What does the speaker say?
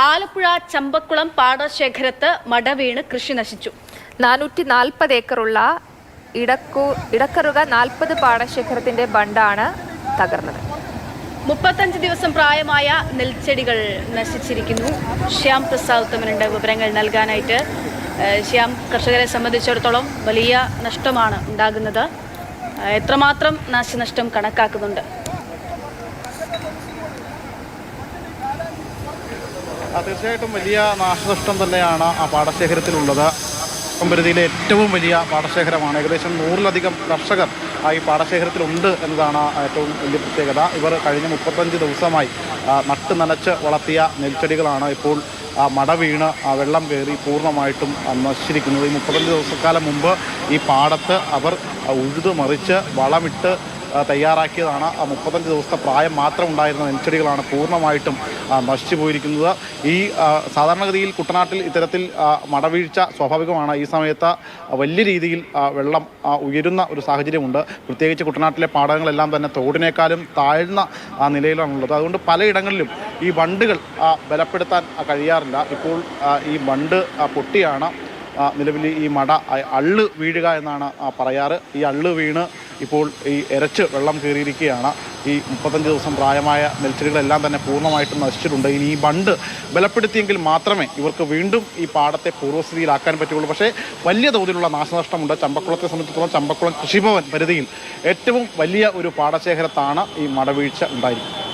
ആലപ്പുഴ ചമ്പക്കുളം പാടശേഖരത്ത് മട വീണ് കൃഷി നശിച്ചു. 440 ഏക്കറുള്ള ഇടക്കറുക 40 പാടശേഖരത്തിന്റെ ബണ്ടാണ് തകർന്നത്. 35 ദിവസം പ്രായമായ നെൽച്ചെടികൾ നശിച്ചിരിക്കുന്നു. ശ്യാം പ്രസാദ് ഉത്തമനുണ്ട് വിവരങ്ങൾ നൽകാനായിട്ട്. ശ്യാം, കർഷകരെ സംബന്ധിച്ചിടത്തോളം വലിയ നഷ്ടമാണ് ഉണ്ടാകുന്നത്. എത്രമാത്രം നാശനഷ്ടം കണക്കാക്കുന്നുണ്ട്? തീർച്ചയായിട്ടും വലിയ നാശനഷ്ടം തന്നെയാണ് ആ പാടശേഖരത്തിലുള്ളത്. പരിധിയിലെ ഏറ്റവും വലിയ പാടശേഖരമാണ്. ഏകദേശം 100-ലധികം കർഷകർ ഈ പാടശേഖരത്തിലുണ്ട് എന്നതാണ് ഏറ്റവും വലിയ പ്രത്യേകത. ഇവർ കഴിഞ്ഞ 35 ദിവസമായി നട്ട് നനച്ച് വളർത്തിയ നെൽച്ചെടികളാണ് ഇപ്പോൾ മട വീണ് വെള്ളം കയറി പൂർണ്ണമായിട്ടും നശിച്ചിരിക്കുന്നത്. ഈ 35 ദിവസക്കാലം മുമ്പ് ഈ പാടത്ത് അവർ ഉഴുതു മറിച്ച് വളമിട്ട് തയ്യാറാക്കിയതാണ്. 35 ദിവസത്തെ പ്രായം മാത്രം ഉണ്ടായിരുന്ന നെൽച്ചെടികളാണ് പൂർണ്ണമായിട്ടും നശിച്ചു പോയിരിക്കുന്നത്. ഈ സാധാരണഗതിയിൽ കുട്ടനാട്ടിൽ ഇത്തരത്തിൽ മടവീഴ്ച സ്വാഭാവികമാണ്. ഈ സമയത്ത് വലിയ രീതിയിൽ വെള്ളം ഉയരുന്ന ഒരു സാഹചര്യമുണ്ട്. പ്രത്യേകിച്ച് കുട്ടനാട്ടിലെ പാടങ്ങളെല്ലാം തന്നെ തോടിനേക്കാളും താഴ്ന്ന നിലയിലാണുള്ളത്. അതുകൊണ്ട് പലയിടങ്ങളിലും ഈ ബണ്ടുകൾ ബലപ്പെടുത്താൻ കഴിയാറില്ല. ഇപ്പോൾ ഈ ബണ്ട് പൊട്ടിയാണ് നിലവിൽ ഈ മട അള്ള് വീഴുക എന്നാണ് പറയാറ്. ഈ അള്ള് വീണ് ഇപ്പോൾ ഈ എരച്ച് വെള്ളം കയറിയിരിക്കുകയാണ്. ഈ 35 ദിവസം പ്രായമായ നെൽച്ചെടികളെല്ലാം തന്നെ പൂർണ്ണമായിട്ടും നശിച്ചിട്ടുണ്ട്. ഇനി ഈ ബണ്ട് ബലപ്പെടുത്തിയെങ്കിൽ മാത്രമേ ഇവർക്ക് വീണ്ടും ഈ പാടത്തെ പൂർവ്വസ്ഥിതിയിലാക്കാൻ പറ്റുള്ളൂ. പക്ഷേ വലിയ തോതിലുള്ള നാശനഷ്ടമുണ്ട്. ചമ്പക്കുളത്തെ സംബന്ധിച്ചിടത്തോളം ചമ്പക്കുളം കൃഷിഭവൻ പരിധിയിൽ ഏറ്റവും വലിയ ഒരു പാടശേഖരത്താണ് ഈ മടവീഴ്ച ഉണ്ടായിരിക്കുന്നത്.